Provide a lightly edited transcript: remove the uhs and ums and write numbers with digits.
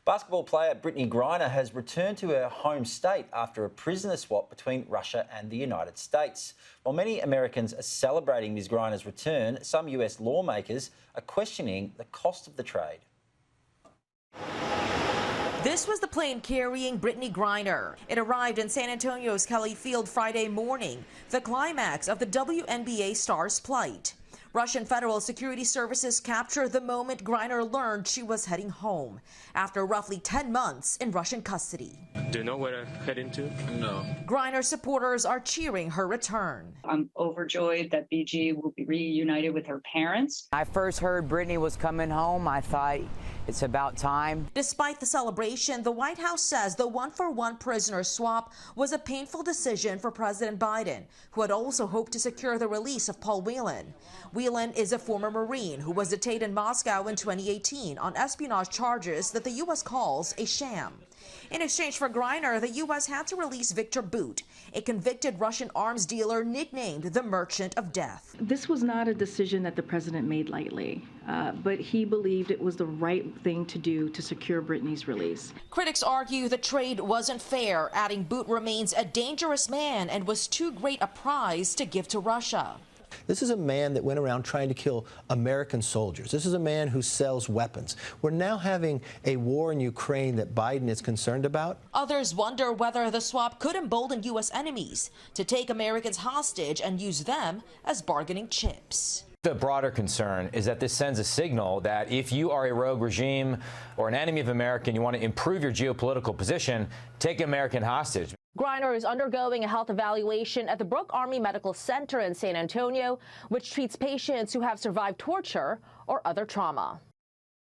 Basketball player Brittney Griner has returned to her home state after a prisoner swap between Russia and the United States. While many Americans are celebrating Ms Griner's return, some US lawmakers are questioning the cost of the trade. This was the plane carrying Brittney Griner. It arrived in San Antonio's Kelly Field Friday morning, the climax of the WNBA star's plight. Russian Federal Security Services captured the moment Griner learned she was heading home after roughly 10 months in Russian custody. Do you know where to head into? No. Griner supporters are cheering her return. I'm overjoyed that BG will be reunited with her parents. I first heard Brittney was coming home. I thought it's about time. Despite the celebration, the White House says the one-for-one prisoner swap was a painful decision for President Biden, who had also hoped to secure the release of Paul Whelan. Whelan is a former Marine who was detained in Moscow in 2018 on espionage charges that the U.S. calls a sham. In exchange for Griner, the U.S. had to release Mr Bout, a convicted Russian arms dealer nicknamed the Merchant of Death. This was not a decision that the president made lightly, but he believed it was the right thing to do to secure Brittney's release. Critics argue the trade wasn't fair, adding Bout remains a dangerous man and was too great a prize to give to Russia. This is a man that went around trying to kill American soldiers. This is a man who sells weapons. We're now having a war in Ukraine that Biden is concerned about. Others wonder whether the swap could embolden U.S. enemies to take Americans hostage and use them as bargaining chips. The broader concern is that this sends a signal that if you are a rogue regime or an enemy of America and you want to improve your geopolitical position, take an American hostage. Griner is undergoing a health evaluation at the Brooke Army Medical Center in San Antonio, which treats patients who have survived torture or other trauma.